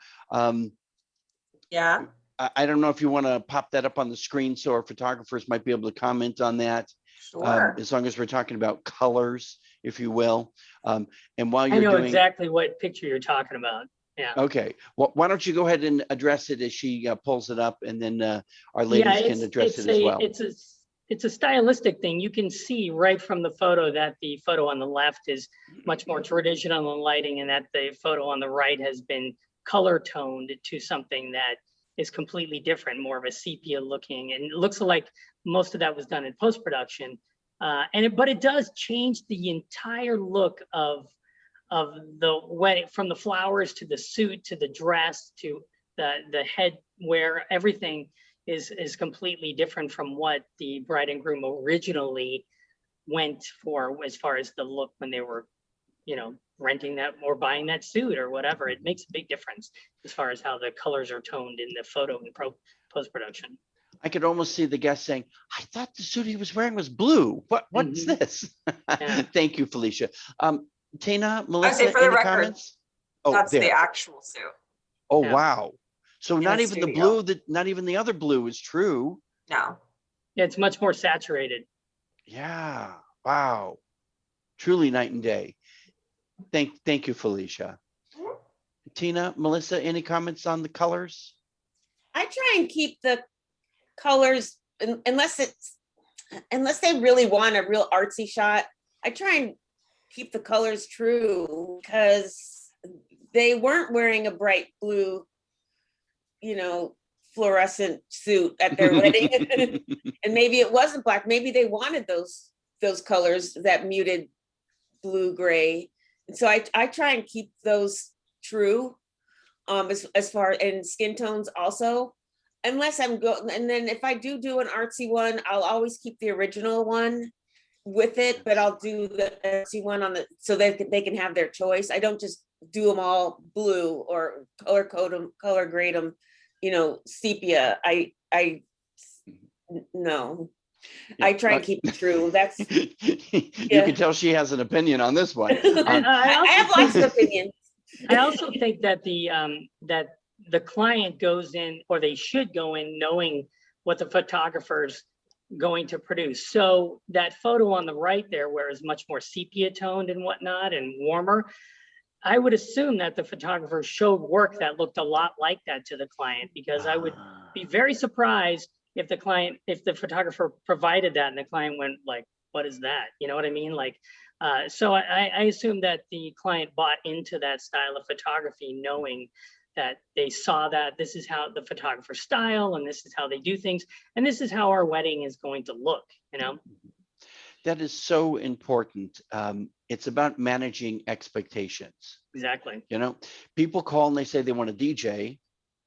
Speaker 7: Yeah,
Speaker 1: I don't know if you want to pop that up on the screen so our photographers might be able to comment on that.
Speaker 7: sure.
Speaker 1: As long as we're talking about colors, if you will. And while
Speaker 5: I
Speaker 1: you're
Speaker 5: know
Speaker 1: doing
Speaker 5: exactly what picture you're talking about. Yeah.
Speaker 1: okay, well, why don't you go ahead and address it as she pulls it up, and then our ladies can address it as well.
Speaker 5: It's a stylistic thing. You can see right from the photo that the photo on the left is much more traditional in lighting, and that the photo on the right has been color toned to something that is completely different, more of a sepia looking, and it looks like most of that was done in post-production. But it does change the entire look of the wedding, from the flowers to the suit to the dress to the headwear. Everything is completely different from what the bride and groom originally went for, as far as the look when they were, renting that or buying that suit or whatever. It makes a big difference as far as how the colors are toned in the photo and post-production.
Speaker 1: I could almost see the guest saying, I thought the suit he was wearing was blue. What's this?
Speaker 5: Yeah.
Speaker 1: Thank you, Felicia. Tina,
Speaker 7: I
Speaker 1: Melissa,
Speaker 7: say for the
Speaker 1: any
Speaker 7: record,
Speaker 1: comments? Oh,
Speaker 7: that's the
Speaker 1: there.
Speaker 7: actual suit.
Speaker 1: Oh,
Speaker 5: Yeah.
Speaker 1: wow. So
Speaker 7: In
Speaker 1: not
Speaker 7: the
Speaker 1: even the
Speaker 7: studio.
Speaker 1: blue, not even the other blue is true.
Speaker 7: No,
Speaker 5: Yeah, it's much more saturated.
Speaker 1: Yeah. Wow. Truly night and day. Thank you, Felicia. Tina, Melissa, any comments on the colors?
Speaker 4: I try and keep the colors, unless they really want a real artsy shot. I try and keep the colors true, because they weren't wearing a bright blue, fluorescent suit at their wedding. And maybe it wasn't black. Maybe they wanted those colors, that muted blue gray. And so I try and keep those true, as far, and skin tones also, unless I'm going. And then if I do an artsy one, I'll always keep the original one with it, but I'll do the artsy one so that they can have their choice. I don't just do them all blue or color code them, color grade them, sepia. No.
Speaker 1: Yeah,
Speaker 4: I try and keep it true. That's
Speaker 1: you
Speaker 4: Yeah.
Speaker 1: can tell she has an opinion on this one.
Speaker 5: And
Speaker 4: I have lots of opinions.
Speaker 5: I also think that that the client goes in, or they should go in knowing what the photographer's going to produce. So that photo on the right there, where it's much more sepia toned and whatnot and warmer, I would assume that the photographer showed work that looked a lot like that to the client, because I would be very surprised if the photographer provided that and the client went like, what is that? You know what I mean? Like, so I assume that the client bought into that style of photography, knowing that they saw that this is how the photographer style, and this is how they do things, and this is how our wedding is going to look, you know?
Speaker 1: That is so important. It's about managing expectations.
Speaker 5: Exactly.
Speaker 1: You know, people call and they say they want a DJ,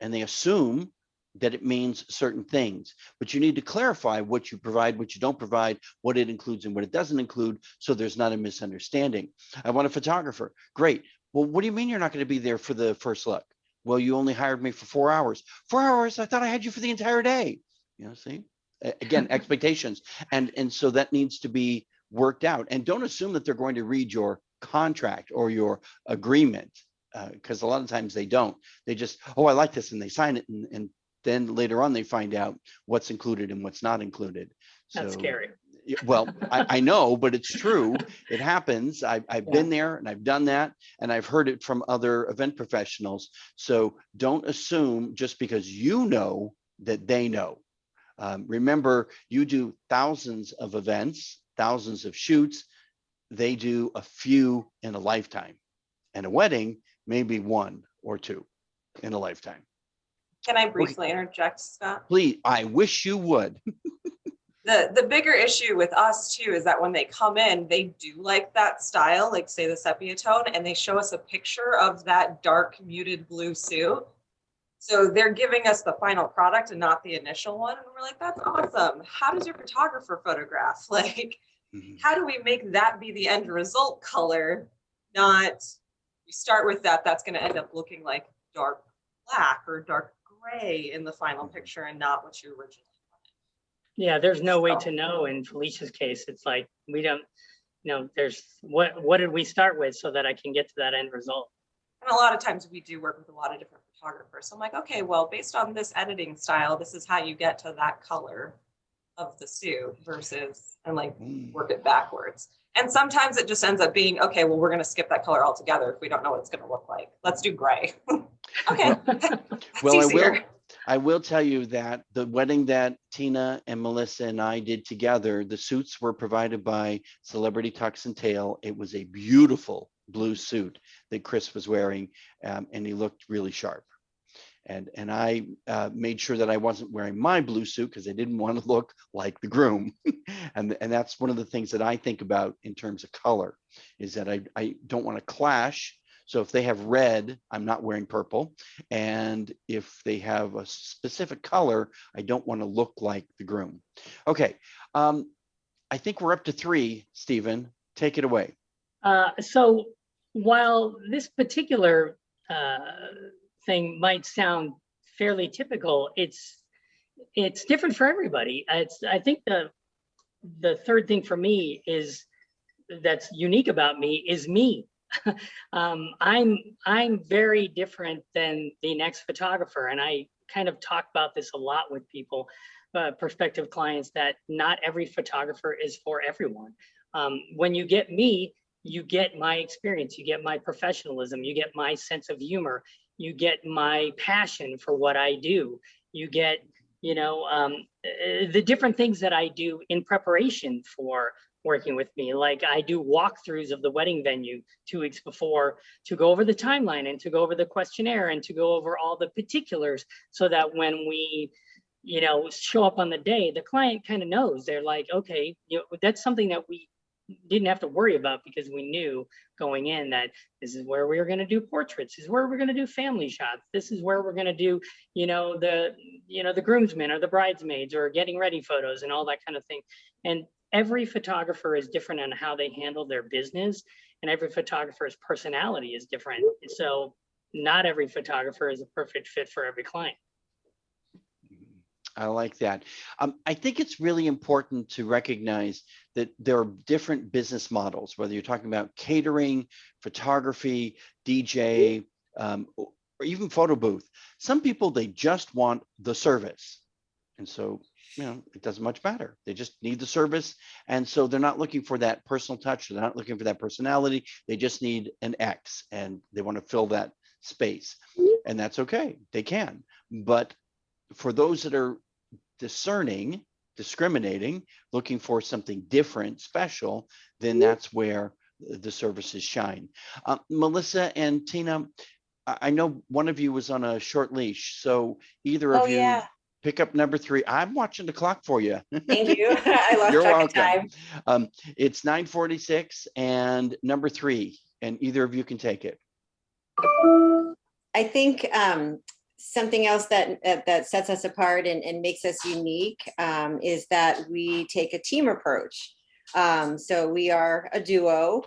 Speaker 1: and they assume that it means certain things, but you need to clarify what you provide, what you don't provide, what it includes and what it doesn't include, so there's not a misunderstanding. I want a photographer. Great. Well, what do you mean you're not going to be there for the first look? Well, you only hired me for 4 hours. 4 hours? I thought I had you for the entire day. You know, see? Again, expectations. And so that needs to be worked out. And don't assume that they're going to read your contract or your agreement, because a lot of times they don't. They just, oh, I like this, and they sign it, and then later on they find out what's included and what's not included.
Speaker 5: That's scary.
Speaker 1: Well, I know, but it's true. It happens. I've been there, and I've done that, and I've heard it from other event professionals. So don't assume just because you know that they know. Remember, you do thousands of events, thousands of shoots. They do a few in a lifetime, and a wedding maybe 1 or 2 in a lifetime.
Speaker 7: Can I briefly interject, Scott?
Speaker 1: Please, I wish you would.
Speaker 7: The bigger issue with us too is that when they come in, they do like that style, like say the sepia tone, and they show us a picture of that dark muted blue suit. So they're giving us the final product and not the initial one. And we're like, that's awesome. How does your photographer photograph? Like, how do we make that be the end result color? Not, we start with that, that's going to end up looking like dark black or dark gray in the final picture and not what you originally wanted.
Speaker 5: Yeah, there's no way to know. In Felicia's case, it's like, we don't, you know, there's, what did we start with so that I can get to that end result?
Speaker 7: And a lot of times we do work with a lot of different photographers. So I'm like, okay, well, based on this editing style, this is how you get to that color of the suit versus, and like work it backwards. And sometimes it just ends up being, okay, well, we're going to skip that color altogether if we don't know what it's going to look like. Let's do gray. Okay.
Speaker 1: Well, I will tell you that the wedding that Tina and Melissa and I did together, the suits were provided by Celebrity Tux and Tail. It was a beautiful blue suit that Chris was wearing, and he looked really sharp. And I made sure that I wasn't wearing my blue suit because I didn't want to look like the groom. and that's one of the things that I think about in terms of color, is that I don't want to clash. So if they have red, I'm not wearing purple. And if they have a specific color, I don't want to look like the groom. Okay. I think we're up to 3, Steven. Take it away.
Speaker 5: So while this particular thing might sound fairly typical, it's different for everybody. I think the third thing for me is that's unique about me is me. I'm very different than the next photographer, and I kind of talk about this a lot with people, prospective clients, that not every photographer is for everyone. When you get me, you get my experience, you get my professionalism, you get my sense of humor, you get my passion for what I do, you get, you know, the different things that I do in preparation for working with me. Like I do walkthroughs of the wedding venue 2 weeks before to go over the timeline and to go over the questionnaire and to go over all the particulars, so that when we, you know, show up on the day, the client kind of knows. They're like, okay, you know, that's something that we didn't have to worry about, because we knew going in that this is where we were going to do portraits, this is where we're going to do family shots, this is where we're going to do, you know, the groomsmen or the bridesmaids or getting ready photos and all that kind of thing. And every photographer is different on how they handle their business, and every photographer's personality is different. So not every photographer is a perfect fit for every client.
Speaker 1: I like that. I think it's really important to recognize that there are different business models, whether you're talking about catering, photography, DJ, or even photo booth. Some people, they just want the service. And so, it doesn't much matter. They just need the service. And so they're not looking for that personal touch. They're not looking for that personality. They just need an X and they want to fill that space. And that's okay. They can. But for those that are discerning, discriminating, looking for something different, special, then that's where the services shine. Melissa and Tina, I know one of you was on a short leash. So either of you,
Speaker 4: yeah.
Speaker 1: pick up number 3. I'm watching the clock for you.
Speaker 6: Thank you. I lost
Speaker 1: You're
Speaker 6: track of
Speaker 1: welcome.
Speaker 6: time.
Speaker 1: It's 9:46 and number 3, and either of you can take it.
Speaker 6: I think something else that sets us apart and makes us unique is that we take a team approach. So we are a duo.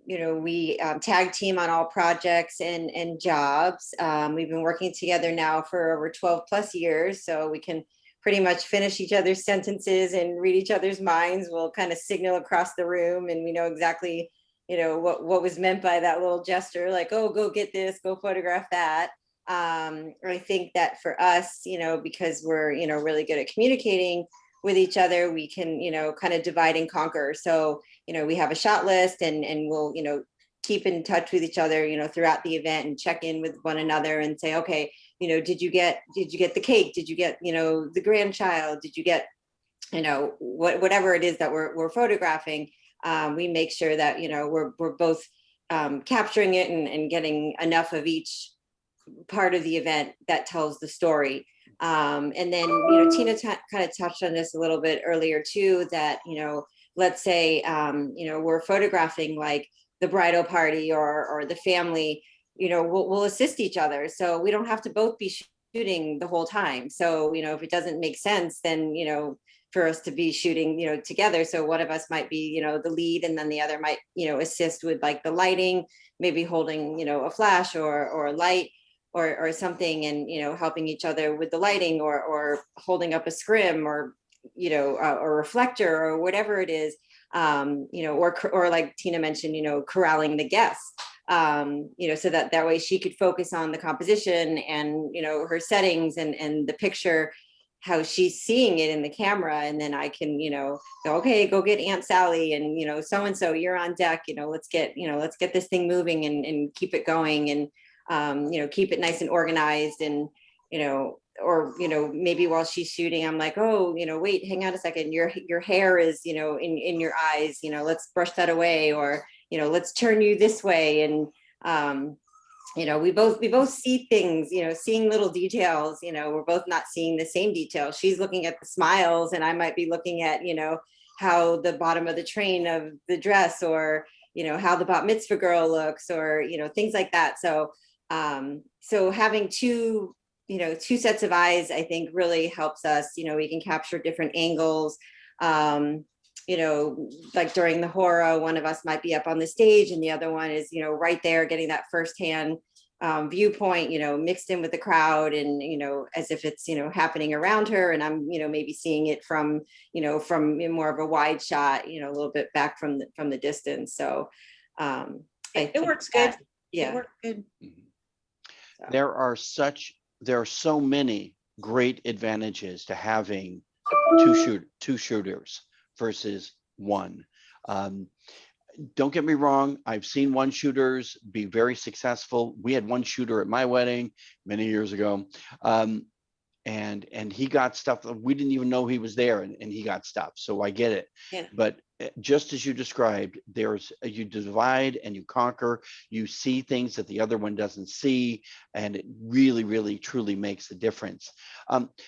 Speaker 6: We tag team on all projects and jobs. We've been working together now for over 12 plus years, so we can pretty much finish each other's sentences and read each other's minds. We'll kind of signal across the room and we know exactly, what was meant by that little gesture, like, oh, go get this, go photograph that. I think that for us, because we're, really good at communicating with each other, we can, kind of divide and conquer. So, we have a shot list and we'll, keep in touch with each other, throughout the event and check in with one another and say, okay, did you get the cake? Did you get, the grandchild? Did you get, whatever it is that we're photographing? We make sure that, we're both capturing it and getting enough of each part of the event that tells the story. And then, Tina kind of touched on this a little bit earlier too, that, let's say, we're photographing like the bridal party or the family, we'll assist each other. So we don't have to both be shooting the whole time. So, if it doesn't make sense, then, for us to be shooting, together. So one of us might be, the lead, and then the other might, assist with like the lighting, maybe holding, a flash or a light or something, and, helping each other with the lighting or holding up a scrim or, a reflector or whatever it is, or like Tina mentioned, corralling the guests, so that way she could focus on the composition and, her settings and the picture, how she's seeing it in the camera. And then I can, go, okay, go get Aunt Sally and, so-and-so, you're on deck, let's get this thing moving and keep it going and, keep it nice and organized and, or, maybe while she's shooting, I'm like, oh, wait, hang on a second. Your hair is, in your eyes, let's brush that away, or, let's turn you this way. And, we both see things, seeing little details, we're both not seeing the same detail. She's looking at the smiles and I might be looking at, how the bottom of the train of the dress, or, how the bat mitzvah girl looks, or, things like that. So, so having two sets of eyes, I think really helps us, we can capture different angles. Like during the horror, one of us might be up on the stage and the other one is, right there getting that firsthand viewpoint, mixed in with the crowd and, as if it's, happening around her. And I'm, maybe seeing it from more of a wide shot, a little bit back from the distance. So
Speaker 4: it works good.
Speaker 6: Yeah.
Speaker 4: It worked good.
Speaker 1: There are so many great advantages to having two shooters versus one. Don't get me wrong, I've seen one shooters be very successful. We had one shooter at my wedding many years ago, and he got stuff we didn't even know he was there, and he got stuff. So I get it.
Speaker 6: Yeah.
Speaker 1: But just as you described, you divide and you conquer. You see things that the other one doesn't see, and it really, really, truly makes a difference.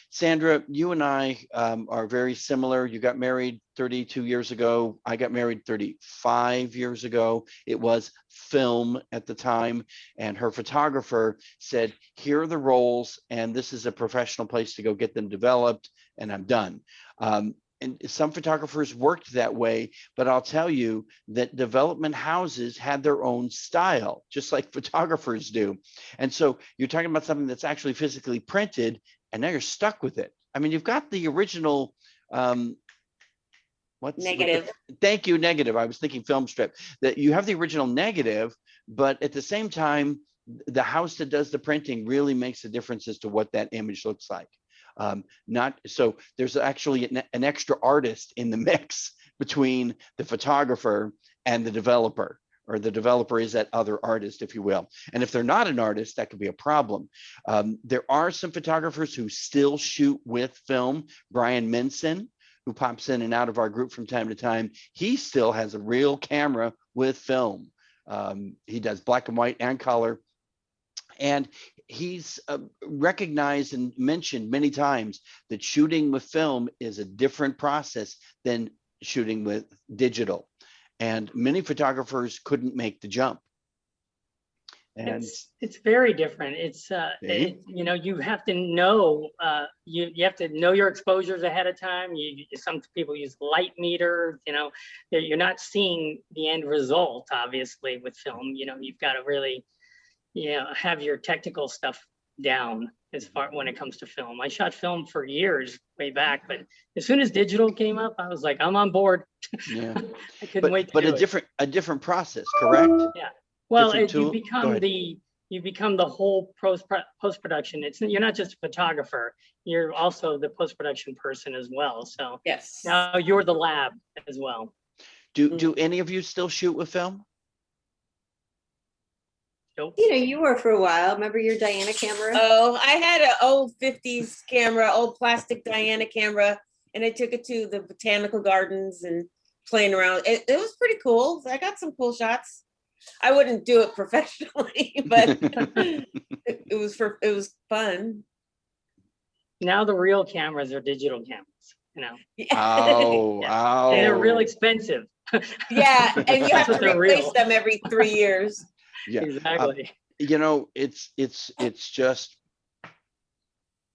Speaker 1: Sandra, you and I are very similar. You got married 32 years ago. I got married 35 years ago. It was film at the time, and her photographer said, here are the roles, and this is a professional place to go get them developed, and I'm done. And some photographers worked that way, but I'll tell you that development houses had their own style, just like photographers do. And so you're talking about something that's actually physically printed, and now you're stuck with it. I mean, you've got the original,
Speaker 6: Negative.
Speaker 1: Thank you, negative. I was thinking film strip. That you have the original negative, but at the same time, the house that does the printing really makes a difference as to what that image looks like. Not so there's actually an extra artist in the mix between the photographer and the developer, or the developer is that other artist, if you will. And if they're not an artist, that could be a problem. There are some photographers who still shoot with film. Brian Minson, who pops in and out of our group from time to time, he still has a real camera with film. He does black and white and color. And he's recognized and mentioned many times that shooting with film is a different process than shooting with digital. And many photographers couldn't make the jump. And
Speaker 5: it's very different. It's you know, you have to know you have to know your exposures ahead of time. Some people use light meter. You know, you're not seeing the end result obviously with film. You know, you've got to really have your technical stuff down as far when it comes to film. I shot film for years way back, but as soon as digital came up, I was like, I'm on board.
Speaker 1: yeah,
Speaker 5: I couldn't wait to
Speaker 1: but
Speaker 5: do
Speaker 1: a different process, correct?
Speaker 5: Yeah. Well,
Speaker 1: Different tool?
Speaker 5: you become the whole post-production. You're not just a photographer, you're also the post-production person as well. So
Speaker 4: Yes.
Speaker 5: now you're the lab as well.
Speaker 1: Do any of you still shoot with film?
Speaker 5: Nope.
Speaker 6: You know, you were for a while. Remember your Diana camera?
Speaker 4: Oh, I had an old 50s camera, old plastic Diana camera, and I took it to the botanical gardens and playing around. It was pretty cool. I got some cool shots. I wouldn't do it professionally, but it was fun.
Speaker 5: Now the real cameras are digital cameras, you know.
Speaker 1: Oh,
Speaker 5: Yeah. And they're real
Speaker 1: oh,
Speaker 5: expensive.
Speaker 4: Yeah, and you have to
Speaker 5: But they're
Speaker 4: replace
Speaker 5: real.
Speaker 4: them every 3 years.
Speaker 1: yeah.
Speaker 5: Exactly.
Speaker 1: You know, it's just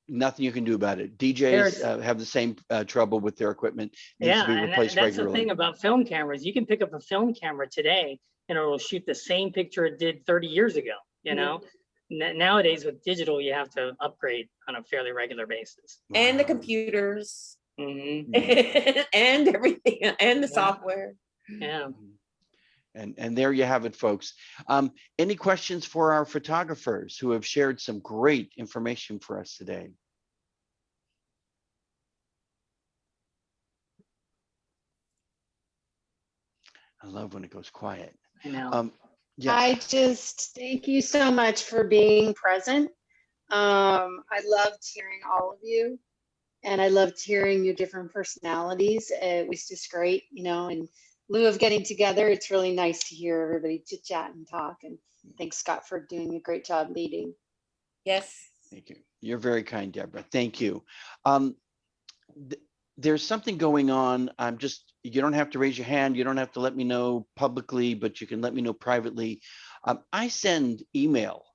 Speaker 1: nothing you can do about it. DJs have the same trouble with their equipment. Needs to be replaced
Speaker 5: that's
Speaker 1: regularly.
Speaker 5: the thing about film cameras. You can pick up a film camera today and it'll shoot the same picture it did 30 years ago, you know? Nowadays with digital, you have to upgrade on a fairly regular basis.
Speaker 4: And the
Speaker 1: Wow.
Speaker 4: computers.
Speaker 5: Mhm.
Speaker 4: And everything, and the software.
Speaker 5: Yeah.
Speaker 1: And there you have it, folks. Any questions for our photographers who have shared some great information for us today? I love when it goes quiet.
Speaker 5: I know.
Speaker 1: Yeah.
Speaker 8: I just thank you so much for being present. I loved hearing all of you, and I loved hearing your different personalities. It was just great, you know. In lieu of getting together, it's really nice to hear everybody chit chat and talk. And thanks, Scott, for doing a great job leading.
Speaker 4: Yes.
Speaker 1: Thank you. You're very kind, Deborah. Thank you. There's something going on. You don't have to raise your hand. You don't have to let me know publicly, but you can let me know privately. I send email,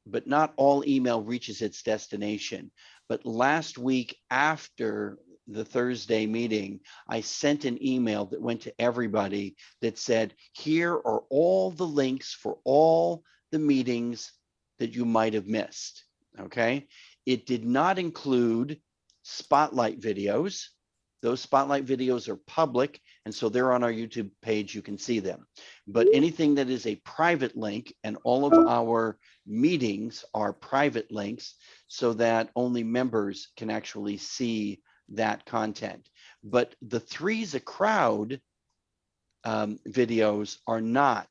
Speaker 1: but not all email reaches its destination. But last week after the Thursday meeting, I sent an email that went to everybody that said, here are all the links for all the meetings that you might have missed. Okay. It did not include spotlight videos. Those spotlight videos are public, and so they're on our YouTube page. You can see them. But anything that is a private link, and all of our meetings are private links so that only members can actually see that content. But the 3's a crowd videos are not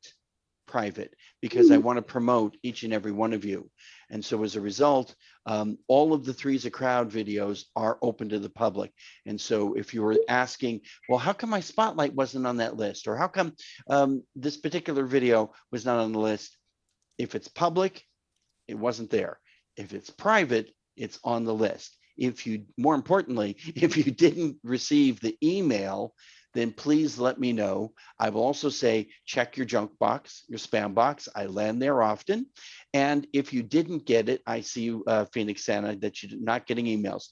Speaker 1: private, because I want to promote each and every one of you. And so as a result, all of the 3's a crowd videos are open to the public. And so if you were asking, well, how come my spotlight wasn't on that list? Or how come this particular video was not on the list? If it's public, it wasn't there. If it's private, it's on the list. More importantly, if you didn't receive the email, then please let me know. I will also say, check your junk box, your spam box. I land there often. And if you didn't get it, I see you, Phoenix Santa, that you're not getting emails.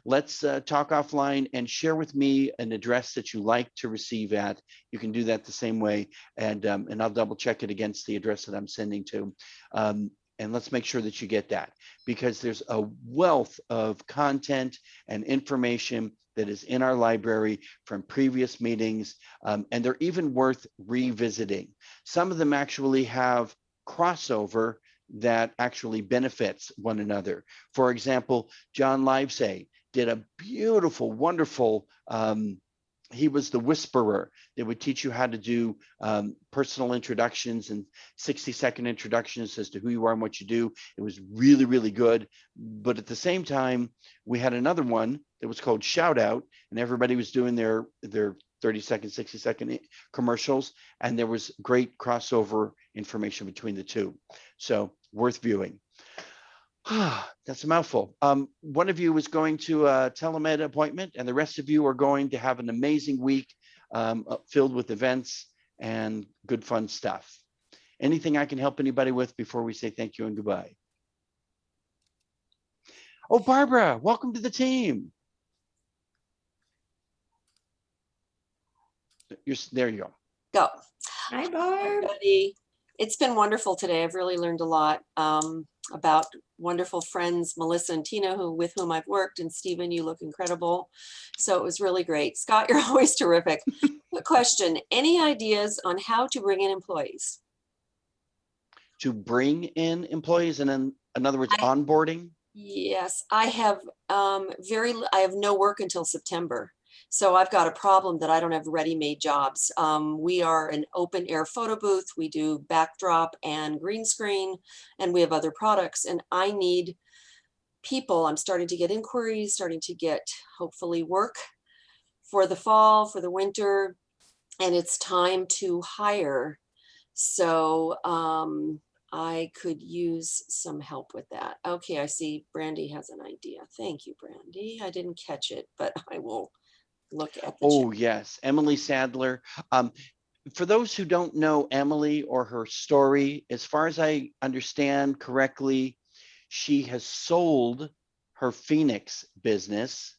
Speaker 1: Let's talk offline and share with me an address that you like to receive at. You can do that the same way. And I'll double check it against the address that I'm sending to. And let's make sure that you get that, because there's a wealth of content and information that is in our library from previous meetings, and they're even worth revisiting. Some of them actually have crossover that actually benefits one another. For example, John Livesay did a beautiful, wonderful, he was the whisperer that would teach you how to do personal introductions and 60-second introductions as to who you are and what you do. It was really, really good. But at the same time, we had another one that was called Shout Out, and everybody was doing their 30-second, 60-second commercials, and there was great crossover information between the two. So worth viewing. That's a mouthful. One of you is going to a telemed appointment, and the rest of you are going to have an amazing week filled with events and good fun stuff. Anything I can help anybody with before we say thank you and goodbye? Oh, Barbara, welcome to the team. There you go.
Speaker 9: Go.
Speaker 6: Hi, Barb.
Speaker 9: Everybody. It's been wonderful today. I've really learned a lot about wonderful friends, Melissa and Tina, with whom I've worked, and Steven, you look incredible. So it was really great. Scott, you're always terrific. Quick question, any ideas on how to bring in employees?
Speaker 1: To bring in employees, and then in other words, onboarding?
Speaker 9: Yes, I have I have no work until September. So I've got a problem that I don't have ready-made jobs. We are an open air photo booth. We do backdrop and green screen, and we have other products, and I need people. I'm starting to get inquiries, starting to get hopefully work for the fall, for the winter, and it's time to hire. So I could use some help with that. Okay, I see Brandy has an idea. Thank you, Brandy. I didn't catch it, but I will look at the
Speaker 1: Oh, yes, Emily Sadler. For those who don't know Emily or her story, as far as I understand correctly, she has sold her Phoenix business,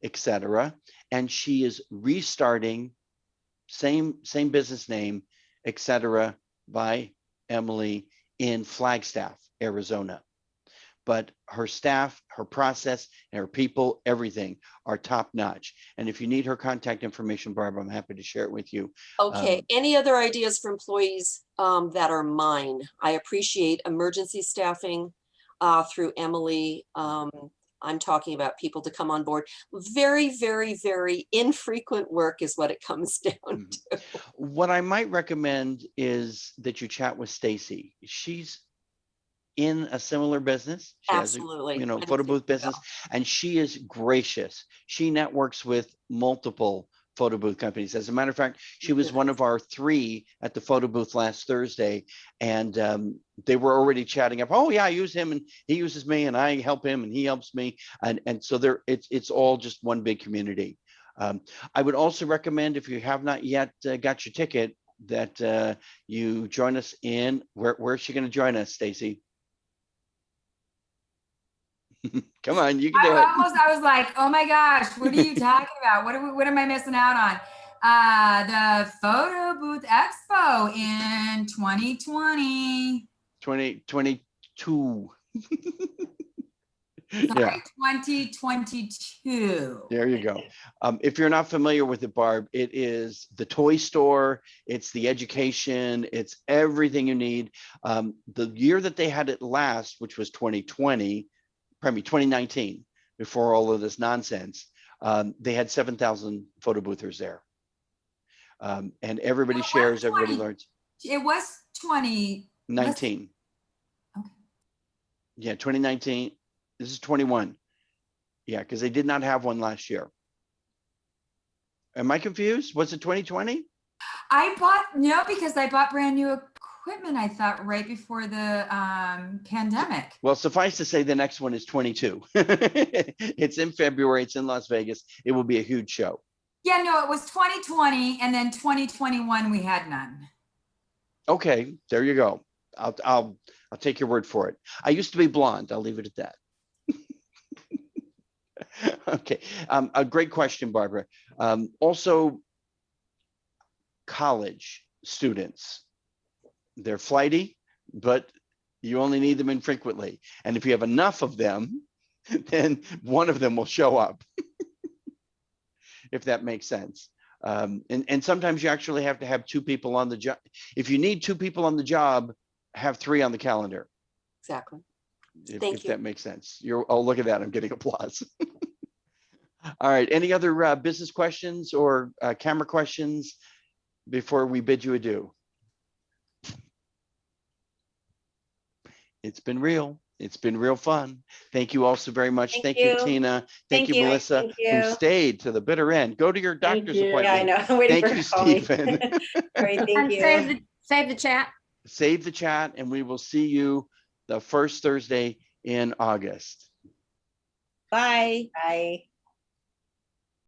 Speaker 1: etc., and she is restarting, same business name, etc., by Emily in Flagstaff, Arizona. But her staff, her process, and her people, everything are top notch. And if you need her contact information, Barbara, I'm happy to share it with you.
Speaker 9: Okay, any other ideas for employees that are mine? I appreciate emergency staffing through Emily. I'm talking about people to come on board. Very, very, very infrequent work is what it comes down to.
Speaker 1: What I might recommend is that you chat with Stacy. She's in a similar business. She
Speaker 9: Absolutely.
Speaker 1: has a, photo booth business, and she is gracious. She networks with multiple photo booth companies. As a matter of fact, she was one of our 3 at the photo booth last Thursday, and they were already chatting up, oh yeah, I use him and he uses me, and I help him and he helps me. And so it's all just one big community. I would also recommend, if you have not yet got your ticket, that you join us in, where's she going to join us, Stacy? Come on, you can do it.
Speaker 10: I was like, oh my gosh, what are you talking about? What am I missing out on? The Photo Booth Expo in 2020.
Speaker 1: 2022.
Speaker 10: Sorry,
Speaker 1: Yeah.
Speaker 10: 2022.
Speaker 1: There you go. If you're not familiar with it, Barb, it is the toy store, it's the education, it's everything you need. The year that they had it last, which was 2019, before all of this nonsense, they had 7,000 photo boothers there. And everybody shares, everybody learns.
Speaker 10: It was 2019. Okay.
Speaker 1: Yeah, 2019. This is 21. Yeah, because they did not have one last year. Am I confused? Was it 2020?
Speaker 10: Because I bought brand new equipment, I thought, right before the pandemic.
Speaker 1: Well, suffice to say, the next one is 22. It's in February. It's in Las Vegas. It will be a huge show.
Speaker 10: Yeah, no, it was 2020, and then 2021 we had none.
Speaker 1: Okay, there you go. I'll take your word for it. I used to be blonde. I'll leave it at that. Okay, a great question, Barbara. Also, college students, they're flighty, but you only need them infrequently. And if you have enough of them, then one of them will show up, if that makes sense. And sometimes you actually have to have 2 people on the job. If you need 2 people on the job, have 3 on the calendar.
Speaker 9: Exactly.
Speaker 1: If
Speaker 9: you.
Speaker 1: that makes sense. Oh, look at that. I'm getting applause. All right. Any other business questions or camera questions before we bid you adieu? It's been real. It's been real fun. Thank you all so very much.
Speaker 4: Thank
Speaker 1: Thank you,
Speaker 4: you.
Speaker 1: Tina.
Speaker 4: Thank
Speaker 1: you,
Speaker 4: you.
Speaker 1: Melissa,
Speaker 4: Thank
Speaker 1: who
Speaker 4: you.
Speaker 1: stayed to the bitter end. Go to your
Speaker 5: Thank
Speaker 1: doctor's
Speaker 5: you.
Speaker 4: Yeah, I
Speaker 1: appointment.
Speaker 4: know. I'm waiting
Speaker 1: Thank
Speaker 4: for
Speaker 1: you,
Speaker 4: her to call me.
Speaker 1: Stephen.
Speaker 4: All right, thank
Speaker 10: And
Speaker 4: you.
Speaker 10: save the chat.
Speaker 1: Save the chat, and we will see you the first Thursday in August.
Speaker 4: Bye. Bye.